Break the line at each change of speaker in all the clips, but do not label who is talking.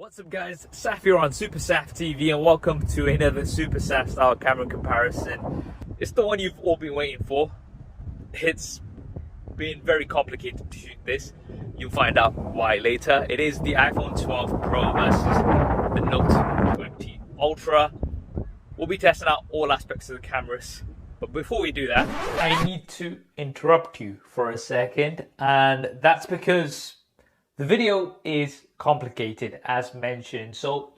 What's up guys, Saf here on Super Saf TV and welcome to another Super Saf style camera comparison. It's the one you've all been waiting for. It's been very complicated to shoot this. You'll find out why later. It is the iPhone 12 Pro versus the Note 20 Ultra. We'll be testing out all aspects of the cameras. But before we do that, I need to interrupt you for a second, and that's because the video is complicated as mentioned. So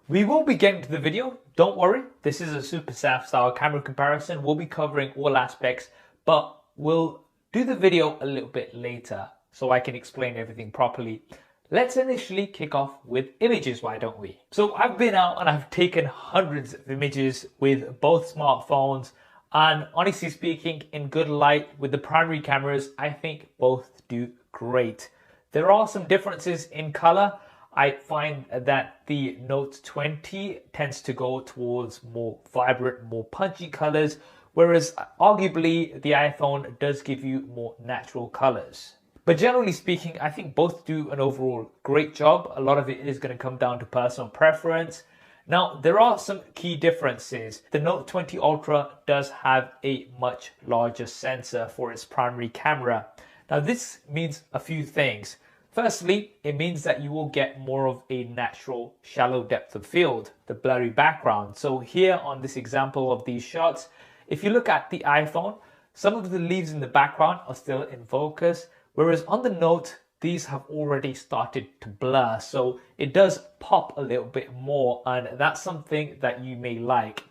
we will be getting to the video. Don't worry, this is a Super Saf style camera comparison. We'll be covering all aspects, but we'll do the video a little bit later so I can explain everything properly. Let's initially kick off with images, why don't we? So I've been out and I've taken hundreds of images with both smartphones, and honestly speaking, in good light with the primary cameras, I think both do great. There are some differences in color. I find that the Note 20 tends to go towards more vibrant, more punchy colors, whereas arguably the iPhone does give you more natural colors. But generally speaking, I think both do an overall great job. A lot of it is going to come down to personal preference. Now, there are some key differences. The Note 20 Ultra does have a much larger sensor for its primary camera. Now, this means a few things. Firstly, it means that you will get more of a natural shallow depth of field, the blurry background. So here on this example of these shots, if you look at the iPhone, some of the leaves in the background are still in focus, whereas on the Note, these have already started to blur. So it does pop a little bit more, and that's something that you may like.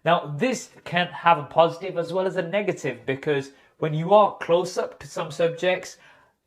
Now, this can have a positive as well as a negative, because when you are close up to some subjects,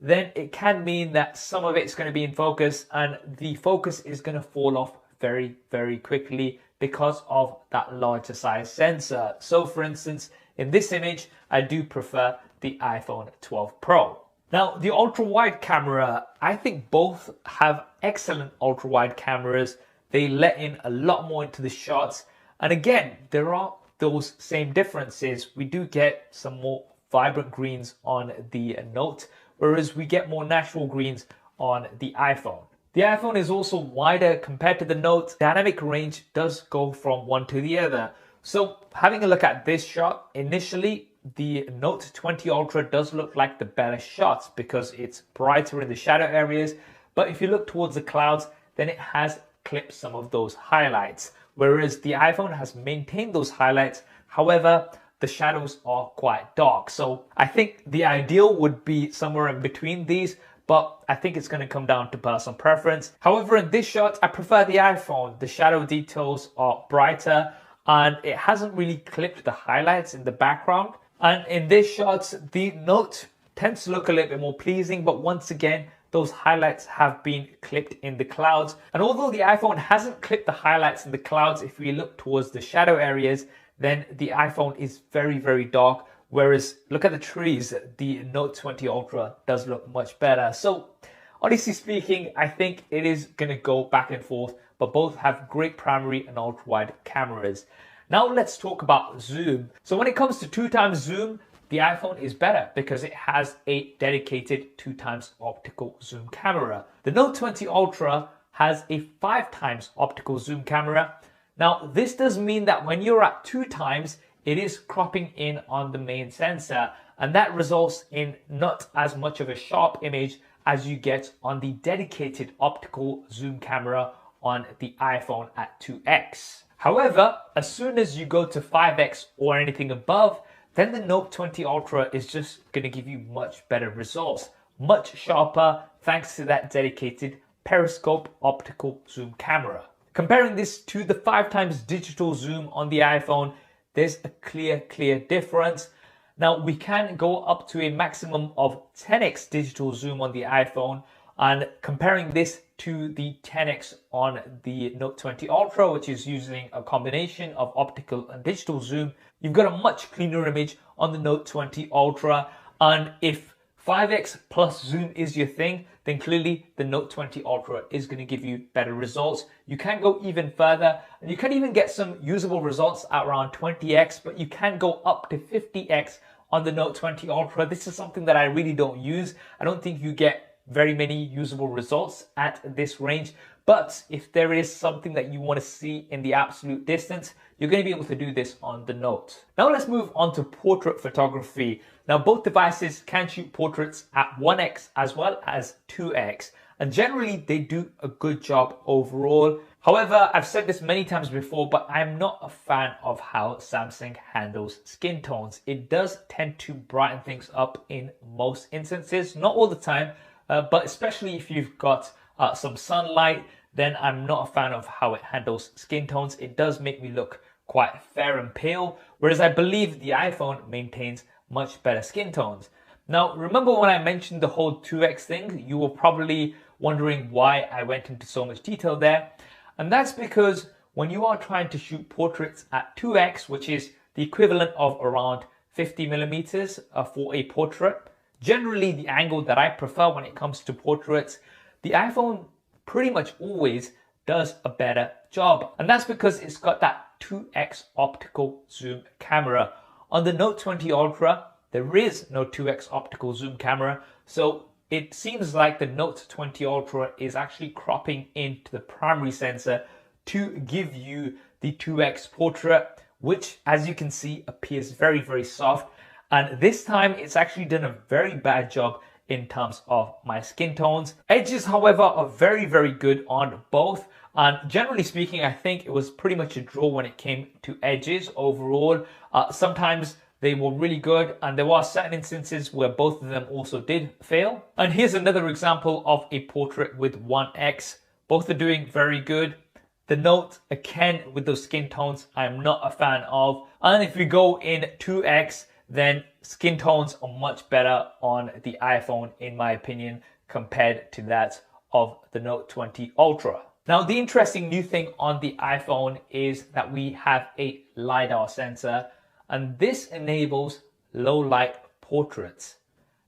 then it can mean that some of it's going to be in focus and the focus is going to fall off very, very quickly because of that larger size sensor. So for instance, in this image, I do prefer the iPhone 12 Pro. Now, the ultra-wide camera, I think both have excellent ultra-wide cameras. They let in a lot more into the shots. And again, there are those same differences. We do get some more vibrant greens on the Note, whereas we get more natural greens on the iPhone. The iPhone is also wider compared to the Note. Dynamic range does go from one to the other. So having a look at this shot, initially the Note 20 Ultra does look like the better shot because it's brighter in the shadow areas. But if you look towards the clouds, then it has clipped some of those highlights, whereas the iPhone has maintained those highlights. However, the shadows are quite dark. So I think the ideal would be somewhere in between these, but I think it's going to come down to personal preference. However, in this shot, I prefer the iPhone. The shadow details are brighter and it hasn't really clipped the highlights in the background. And in this shot, the Note tends to look a little bit more pleasing, but once again, those highlights have been clipped in the clouds. And although the iPhone hasn't clipped the highlights in the clouds, if we look towards the shadow areas, then the iPhone is very, very dark. Whereas look at the trees, the Note 20 Ultra does look much better. So honestly speaking, I think it is going to go back and forth, but both have great primary and ultra wide cameras. Now let's talk about zoom. So when it comes to 2x zoom, the iPhone is better because it has a dedicated 2x optical zoom camera. The Note 20 Ultra has a 5x optical zoom camera. Now, this does mean that when you're at 2x, it is cropping in on the main sensor, and that results in not as much of a sharp image as you get on the dedicated optical zoom camera on the iPhone at 2x. However, as soon as you go to 5x or anything above, then the Note 20 Ultra is just going to give you much better results, much sharper thanks to that dedicated periscope optical zoom camera. Comparing this to the 5x digital zoom on the iPhone, there's a clear difference. Now, we can go up to a maximum of 10x digital zoom on the iPhone, and comparing this to the 10x on the Note 20 Ultra, which is using a combination of optical and digital zoom, you've got a much cleaner image on the Note 20 Ultra. And if 5x plus zoom is your thing, then clearly the Note 20 Ultra is going to give you better results. You can go even further, and you can even get some usable results at around 20x, but you can go up to 50x on the Note 20 Ultra. This is something that I really don't use. I don't think you get very many usable results at this range. But if there is something that you want to see in the absolute distance, you're going to be able to do this on the Note. Now let's move on to portrait photography. Now both devices can shoot portraits at 1x as well as 2x, and generally they do a good job overall. However, I've said this many times before, but I'm not a fan of how Samsung handles skin tones. It does tend to brighten things up in most instances, not all the time, but especially if you've got some sunlight, then I'm not a fan of how it handles skin tones. It does make me look quite fair and pale, whereas I believe the iPhone maintains much better skin tones. Now, remember when I mentioned the whole 2x thing, you were probably wondering why I went into so much detail there. And that's because when you are trying to shoot portraits at 2x, which is the equivalent of around 50 millimeters for a portrait, generally the angle that I prefer when it comes to portraits, the iPhone pretty much always does a better job. And that's because it's got that 2x optical zoom camera. On the Note 20 Ultra, there is no 2x optical zoom camera, so it seems like the Note 20 Ultra is actually cropping into the primary sensor to give you the 2x portrait, which, as you can see, appears very, very soft. And this time it's actually done a very bad job in terms of my skin tones. Edges, however, are very, very good on both. And generally speaking, I think it was pretty much a draw when it came to edges overall. Sometimes they were really good, and there were certain instances where both of them also did fail. And here's another example of a portrait with 1x. Both are doing very good. The Note, again, with those skin tones, I'm not a fan of. And if we go in 2x, then skin tones are much better on the iPhone, in my opinion, compared to that of the Note 20 Ultra. Now, the interesting new thing on the iPhone is that we have a LiDAR sensor, and this enables low light portraits.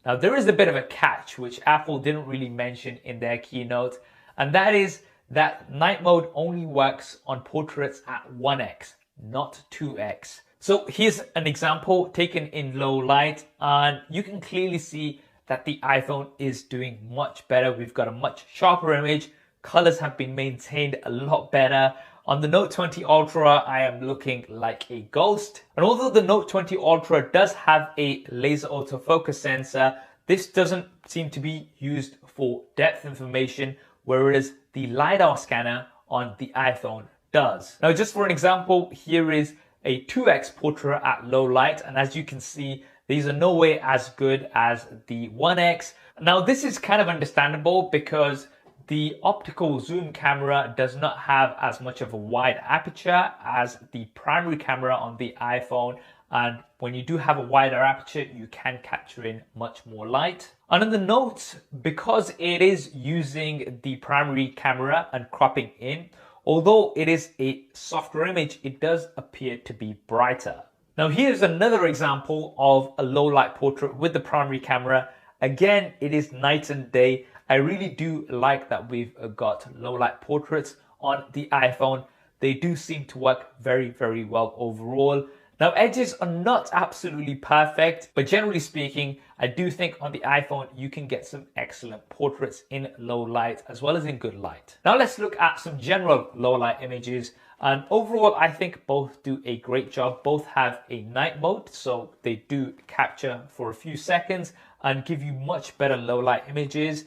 Now, there is a bit of a catch, which Apple didn't really mention in their keynote, and that is that night mode only works on portraits at 1x, not 2x. So here's an example taken in low light, and you can clearly see that the iPhone is doing much better. We've got a much sharper image. Colors have been maintained a lot better. On the Note 20 Ultra, I am looking like a ghost. And although the Note 20 Ultra does have a laser autofocus sensor, this doesn't seem to be used for depth information, whereas the LiDAR scanner on the iPhone does. Now, just for an example, here is a 2x portrait at low light, and as you can see, these are no way as good as the 1x. Now, this is kind of understandable because the optical zoom camera does not have as much of a wide aperture as the primary camera on the iPhone, and when you do have a wider aperture, you can capture in much more light. And on the Note, because it is using the primary camera and cropping in, although it is a softer image, it does appear to be brighter. Now here's another example of a low light portrait with the primary camera. Again, it is night and day. I really do like that we've got low light portraits on the iPhone. They do seem to work very, very well overall. Now, edges are not absolutely perfect, but generally speaking, I do think on the iPhone, you can get some excellent portraits in low light as well as in good light. Now let's look at some general low light images. And overall, I think both do a great job. Both have a night mode, so they do capture for a few seconds and give you much better low light images.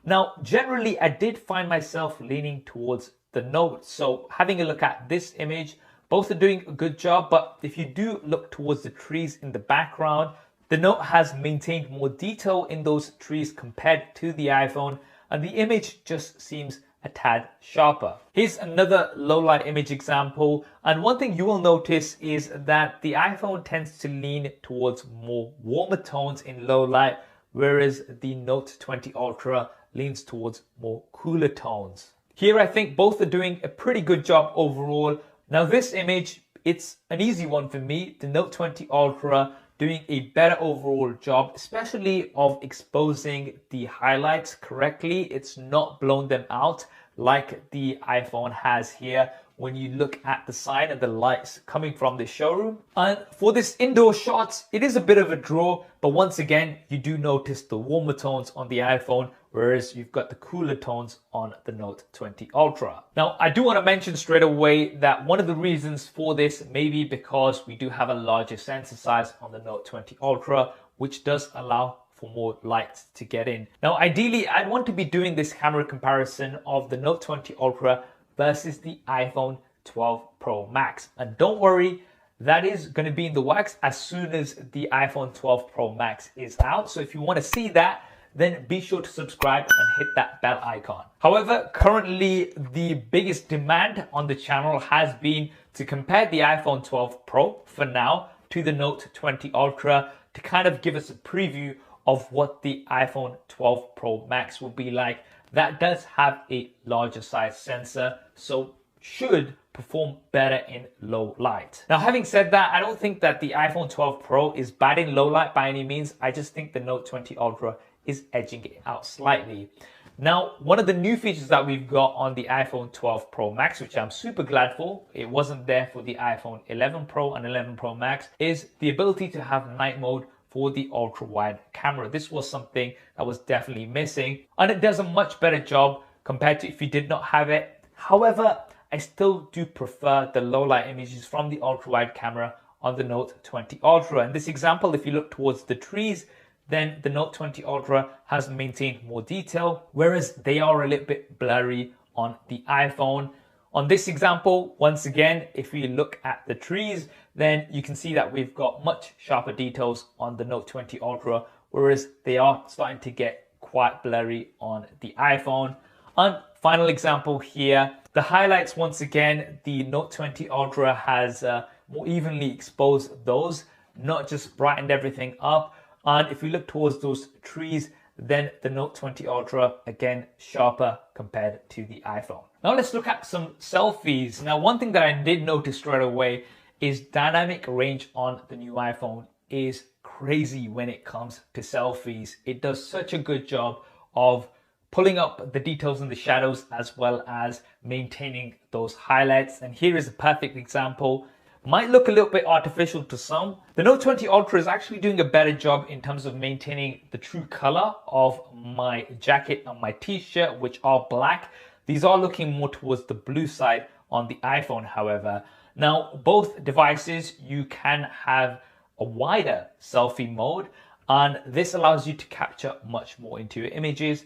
Now, generally, I did find myself leaning towards the Note. So having a look at this image, both are doing a good job, but if you do look towards the trees in the background, the Note has maintained more detail in those trees compared to the iPhone, and the image just seems a tad sharper. Here's another low light image example, and one thing you will notice is that the iPhone tends to lean towards more warmer tones in low light, whereas the Note 20 Ultra leans towards more cooler tones. Here I think both are doing a pretty good job overall. Now this image, it's an easy one for me. The Note 20 Ultra doing a better overall job, especially of exposing the highlights correctly. It's not blown them out like the iPhone has here when you look at the sign and the lights coming from the showroom. And for this indoor shot, it is a bit of a draw, but once again, you do notice the warmer tones on the iPhone, whereas you've got the cooler tones on the Note 20 Ultra. Now, I do want to mention straight away that one of the reasons for this may be because we do have a larger sensor size on the Note 20 Ultra, which does allow for more light to get in. Now, ideally, I'd want to be doing this camera comparison of the Note 20 Ultra versus the iPhone 12 Pro Max. And don't worry, that is going to be in the works as soon as the iPhone 12 Pro Max is out. So if you want to see that, then be sure to subscribe and hit that bell icon. However, currently the biggest demand on the channel has been to compare the iPhone 12 Pro for now to the Note 20 Ultra to kind of give us a preview of what the iPhone 12 Pro Max will be like. That does have a larger size sensor, so should perform better in low light. Now, having said that, I don't think that the iPhone 12 Pro is bad in low light by any means. I just think the Note 20 Ultra is edging it out slightly. Now, one of the new features that we've got on the iPhone 12 Pro Max, which I'm super glad for, it wasn't there for the iPhone 11 Pro and 11 Pro Max, is the ability to have night mode for the ultra wide camera. This was something that was definitely missing, and it does a much better job compared to if you did not have it. However, I still do prefer the low light images from the ultra wide camera on the Note 20 Ultra. In this example, if you look towards the trees, then the Note 20 Ultra has maintained more detail, whereas they are a little bit blurry on the iPhone. On this example, once again, if we look at the trees, then you can see that we've got much sharper details on the Note 20 Ultra, whereas they are starting to get quite blurry on the iPhone. And final example here, the highlights, once again, the Note 20 Ultra has more evenly exposed those, not just brightened everything up. And if we look towards those trees, then the Note 20 Ultra, again, sharper compared to the iPhone. Now let's look at some selfies. Now, one thing that I did notice straight away is dynamic range on the new iPhone is crazy when it comes to selfies. It does such a good job of pulling up the details in the shadows as well as maintaining those highlights. And here is a perfect example. Might look a little bit artificial to some. The Note 20 Ultra is actually doing a better job in terms of maintaining the true color of my jacket and my t-shirt, which are black. These are looking more towards the blue side on the iPhone, however. Now, both devices, you can have a wider selfie mode, and this allows you to capture much more into your images.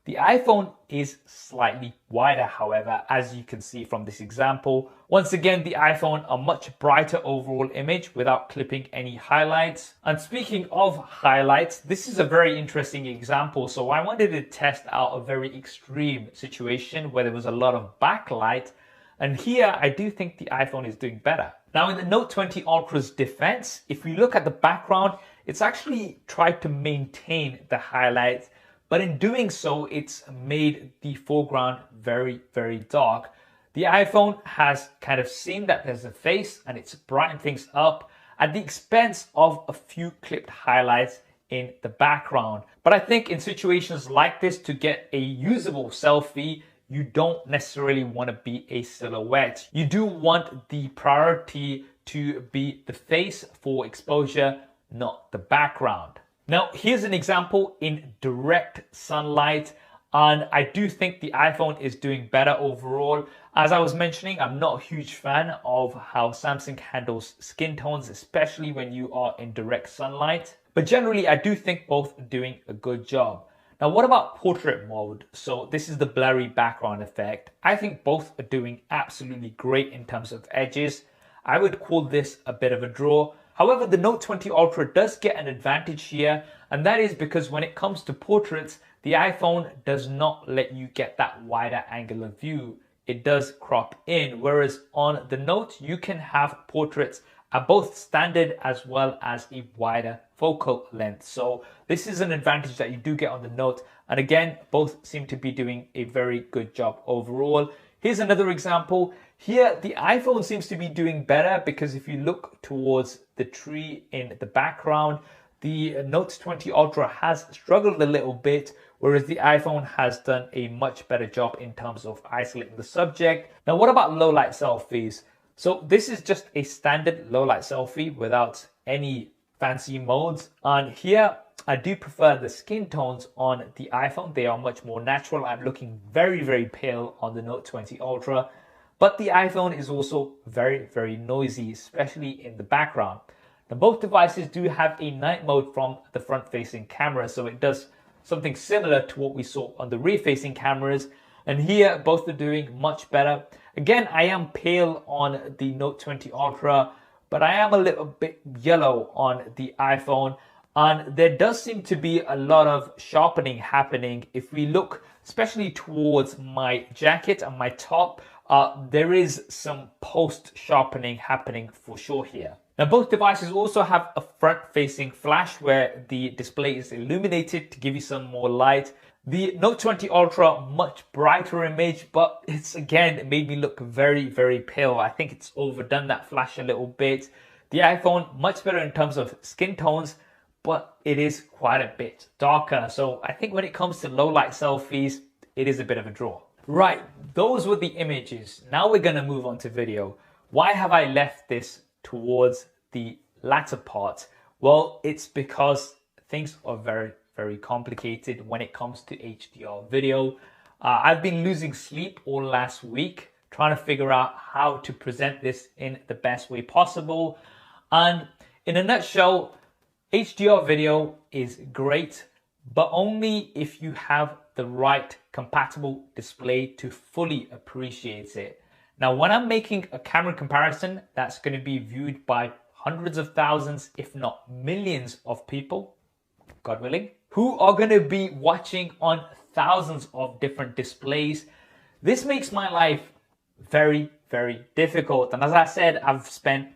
The iPhone is slightly wider, however, as you can see from this example. Once again, the iPhone, a much brighter overall image without clipping any highlights. And speaking of highlights, this is a very interesting example. So I wanted to test out a very extreme situation where there was a lot of backlight. And here, I do think the iPhone is doing better. Now, in the Note 20 Ultra's defense, if we look at the background, it's actually tried to maintain the highlights. But in doing so, it's made the foreground very, very dark. The iPhone has kind of seen that there's a face and it's brightened things up at the expense of a few clipped highlights in the background. But I think in situations like this, to get a usable selfie, you don't necessarily want to be a silhouette. You do want the priority to be the face for exposure, not the background. Now, here's an example in direct sunlight, and I do think the iPhone is doing better overall. As I was mentioning, I'm not a huge fan of how Samsung handles skin tones, especially when you are in direct sunlight. But generally, I do think both are doing a good job. Now, what about portrait mode? So this is the blurry background effect. I think both are doing absolutely great in terms of edges. I would call this a bit of a draw. However, the Note 20 Ultra does get an advantage here, and that is because when it comes to portraits, the iPhone does not let you get that wider angle of view. It does crop in, whereas on the Note, you can have portraits at both standard as well as a wider focal length. So this is an advantage that you do get on the Note. And again, both seem to be doing a very good job overall. Here's another example. Here, the iPhone seems to be doing better because if you look towards the tree in the background, the Note 20 Ultra has struggled a little bit, whereas the iPhone has done a much better job in terms of isolating the subject. Now, what about low light selfies? So this is just a standard low light selfie without any fancy modes. And here, I do prefer the skin tones on the iPhone. They are much more natural. I'm looking very, very pale on the Note 20 Ultra. But the iPhone is also very, very noisy, especially in the background. Now, both devices do have a night mode from the front-facing camera, so it does something similar to what we saw on the rear-facing cameras. And here, both are doing much better. Again, I am pale on the Note 20 Ultra, but I am a little bit yellow on the iPhone. And there does seem to be a lot of sharpening happening. If we look especially towards my jacket and my top, there is some post sharpening happening for sure here. Now, both devices also have a front-facing flash where the display is illuminated to give you some more light. The Note 20 Ultra, much brighter image, but it's again, it made me look very, very pale. I think it's overdone that flash a little bit. The iPhone, much better in terms of skin tones, but it is quite a bit darker. So I think when it comes to low light selfies, it is a bit of a draw. Right, those were the images. Now we're gonna move on to video. Why have I left this towards the latter part? Well, it's because things are very, very complicated when it comes to HDR video. I've been losing sleep all last week trying to figure out how to present this in the best way possible. And in a nutshell, HDR video is great, but only if you have the right compatible display to fully appreciate it. Now, when I'm making a camera comparison that's going to be viewed by hundreds of thousands, if not millions of people, God willing, who are going to be watching on thousands of different displays, this makes my life very, very difficult. And as I said, I've spent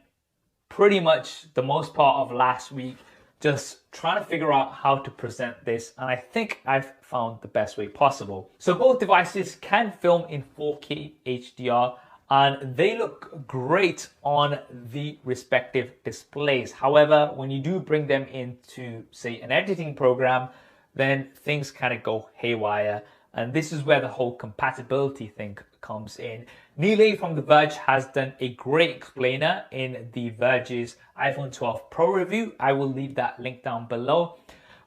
pretty much the most part of last week just trying to figure out how to present this, and I think I've found the best way possible. So both devices can film in 4K HDR, and they look great on the respective displays. However, when you do bring them into, say, an editing program, then things kind of go haywire. And this is where the whole compatibility thing comes in. Nilay from The Verge has done a great explainer in The Verge's iPhone 12 Pro review. I will leave that link down below.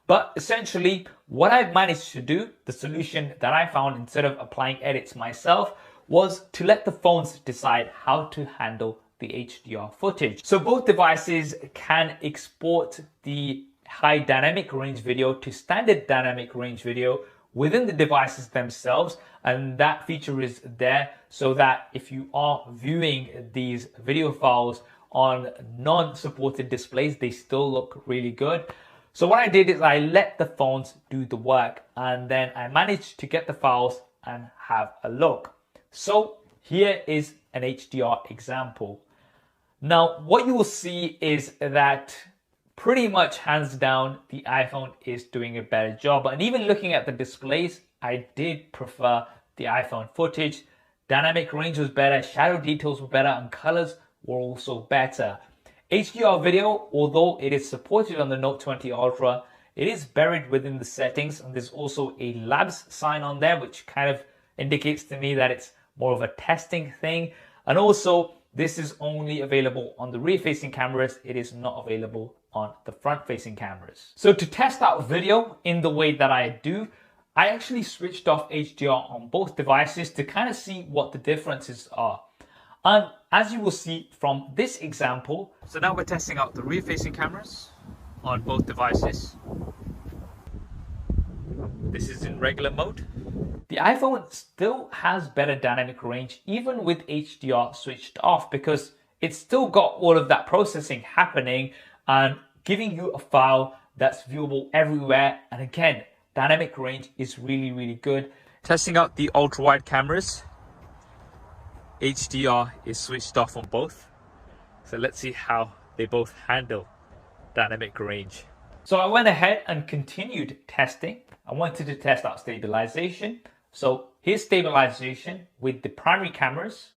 But essentially, what I've managed to do, the solution that I found instead of applying edits myself, was to let the phones decide how to handle the HDR footage. So both devices can export the high dynamic range video to standard dynamic range video within the devices themselves, and that feature is there so that if you are viewing these video files on non-supported displays, they still look really good. So what I did is I let the phones do the work, and then I managed to get the files and have a look. So here is an HDR example. Now what you will see is that pretty much hands down, the iPhone is doing a better job. And even looking at the displays, I did prefer the iPhone footage. Dynamic range was better, shadow details were better, and colors were also better. HDR video, although it is supported on the Note 20 Ultra, it is buried within the settings, and there's also a labs sign on there, which kind of indicates to me that it's more of a testing thing. And also, this is only available on the rear-facing cameras. It is not available on the front-facing cameras. So to test out video in the way that I do, I actually switched off HDR on both devices to kind of see what the differences are. And as you will see from this example, so now we're testing out the rear-facing cameras on both devices. This is in regular mode. The iPhone still has better dynamic range even with HDR switched off, because it's still got all of that processing happening and giving you a file that's viewable everywhere. And again, dynamic range is really, really good. Testing out the ultra wide cameras, HDR is switched off on both. So let's see how they both handle dynamic range. So I went ahead and continued testing. I wanted to test out stabilization. So here's stabilization with the primary cameras.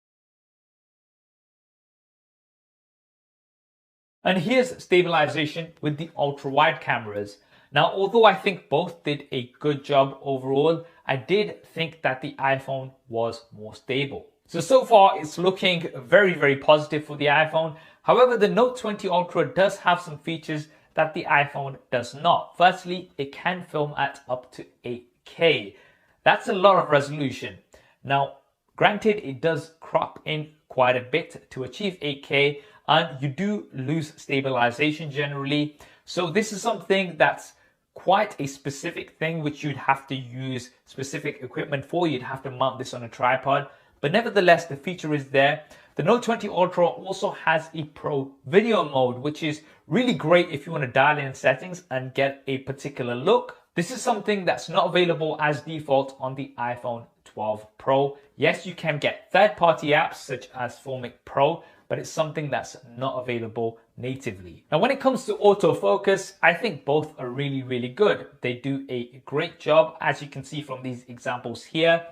And here's stabilization with the ultra-wide cameras. Now, although I think both did a good job overall, I did think that the iPhone was more stable. So far it's looking very, very positive for the iPhone. However, the Note 20 Ultra does have some features that the iPhone does not. Firstly, it can film at up to 8K. That's a lot of resolution. Now, granted, it does crop in quite a bit to achieve 8K, and you do lose stabilization generally. So this is something that's quite a specific thing which you'd have to use specific equipment for. You'd have to mount this on a tripod. But nevertheless, the feature is there. The Note 20 Ultra also has a Pro video mode, which is really great if you want to dial in settings and get a particular look. This is something that's not available as default on the iPhone 12 Pro. Yes, you can get third-party apps such as Filmic Pro, but it's something that's not available natively. Now, when it comes to autofocus, I think both are really, really good. They do a great job, as you can see from these examples here.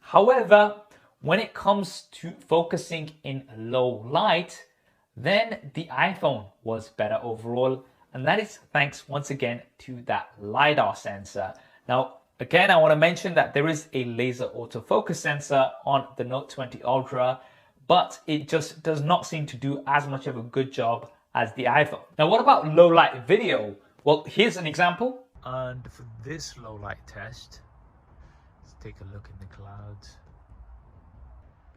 However, when it comes to focusing in low light, then the iPhone was better overall. And that is thanks once again to that LiDAR sensor. Now, again, I want to mention that there is a laser autofocus sensor on the Note 20 Ultra, but it just does not seem to do as much of a good job as the iPhone. Now, what about low light video? Well, here's an example. And for this low light test, let's take a look in the clouds.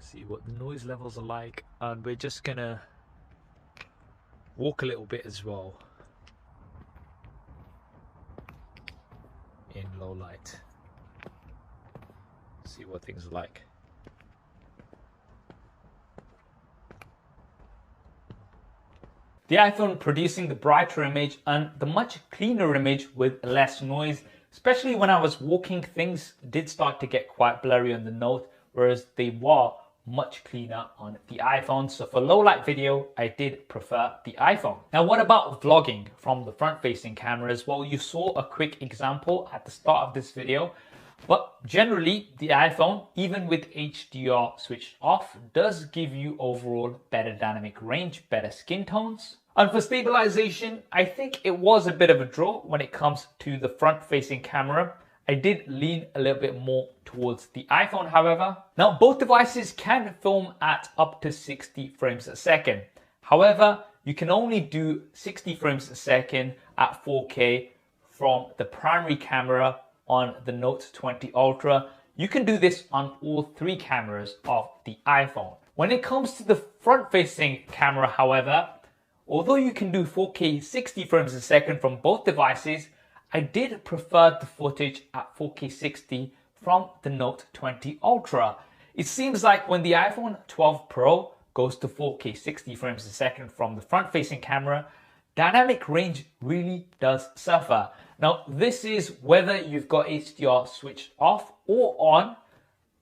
See what the noise levels are like, and we're just gonna walk a little bit as well in low light. See what things are like. The iPhone producing the brighter image and the much cleaner image with less noise, especially when I was walking, things did start to get quite blurry on the Note, whereas they were much cleaner on the iPhone. So for low light video, I did prefer the iPhone. Now, what about vlogging from the front facing cameras? Well, you saw a quick example at the start of this video, but generally the iPhone, even with HDR switched off, does give you overall better dynamic range, better skin tones. And for stabilization, I think it was a bit of a draw when it comes to the front facing camera. I did lean a little bit more towards the iPhone, however. Now, both devices can film at up to 60 frames a second. However, you can only do 60 frames a second at 4K from the primary camera on the Note 20 Ultra. You can do this on all three cameras of the iPhone. When it comes to the front-facing camera, however, although you can do 4K 60 frames a second from both devices, I did prefer the footage at 4K 60 from the Note 20 Ultra. It seems like when the iPhone 12 Pro goes to 4K 60 frames a second from the front-facing camera, dynamic range really does suffer. Now, this is whether you've got HDR switched off or on.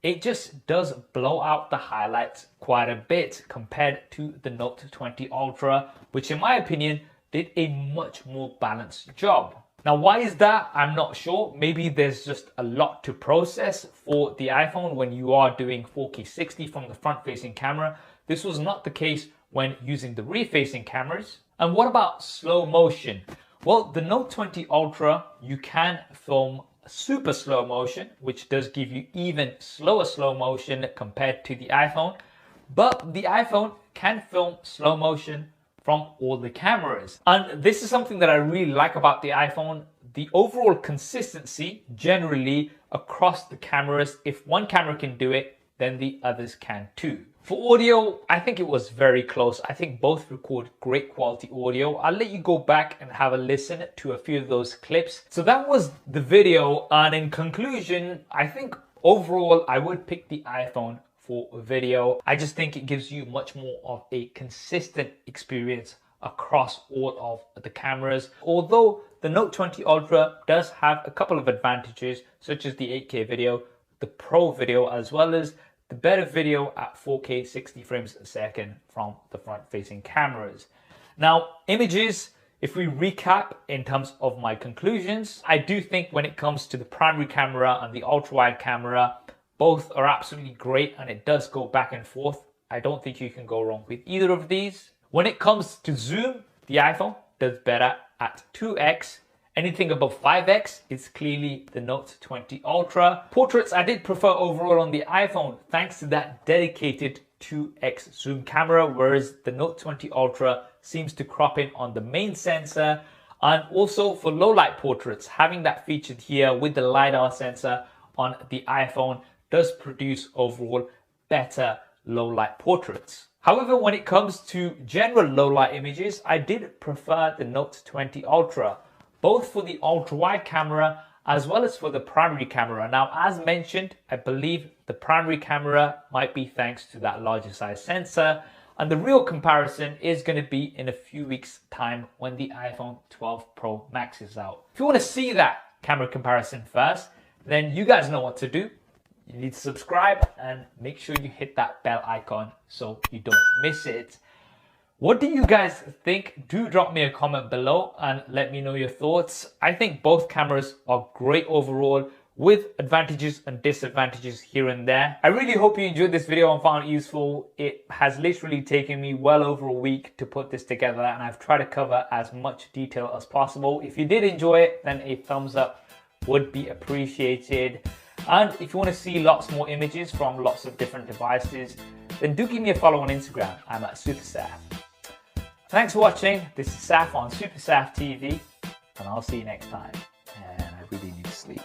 It just does blow out the highlights quite a bit compared to the Note 20 Ultra, which in my opinion did a much more balanced job. Now, why is that? I'm not sure. Maybe there's just a lot to process for the iPhone when you are doing 4K 60 from the front-facing camera. This was not the case when using the rear-facing cameras. And what about slow motion? Well, the Note 20 Ultra, you can film super slow motion, which does give you even slower slow motion compared to the iPhone. But the iPhone can film slow motion from all the cameras. And this is something that I really like about the iPhone. The overall consistency generally across the cameras. If one camera can do it, then the others can too. For audio, I think it was very close. I think both record great quality audio. I'll let you go back and have a listen to a few of those clips. So that was the video. And in conclusion, I think overall, I would pick the iPhone for video. I just think it gives you much more of a consistent experience across all of the cameras. Although the Note 20 Ultra does have a couple of advantages, such as the 8K video, the Pro video, as well as the better video at 4K 60 frames a second from the front-facing cameras. Now, images, if we recap in terms of my conclusions, I do think when it comes to the primary camera and the ultra-wide camera, both are absolutely great and it does go back and forth. I don't think you can go wrong with either of these. When it comes to zoom, the iPhone does better at 2x. Anything above 5x is clearly the Note 20 Ultra. Portraits I did prefer overall on the iPhone thanks to that dedicated 2x zoom camera, whereas the Note 20 Ultra seems to crop in on the main sensor. And also for low light portraits, having that featured here with the LiDAR sensor on the iPhone does produce overall better low light portraits. However, when it comes to general low light images, I did prefer the Note 20 Ultra, both for the ultra wide camera as well as for the primary camera. Now, as mentioned, I believe the primary camera might be thanks to that larger size sensor, and the real comparison is going to be in a few weeks time when the iPhone 12 Pro Max is out. If you want to see that camera comparison first, then you guys know what to do. You need to subscribe and make sure you hit that bell icon so you don't miss it. What do you guys think? Do drop me a comment below and let me know your thoughts. I think both cameras are great overall, with advantages and disadvantages here and there. I really hope you enjoyed this video and found it useful. It has literally taken me well over a week to put this together, and I've tried to cover as much detail as possible. If you did enjoy it, then a thumbs up would be appreciated. And if you want to see lots more images from lots of different devices, then do give me a follow on Instagram. I'm at SuperSaf. Thanks for watching. This is Saf on SuperSaf TV, and I'll see you next time. And I really need to sleep.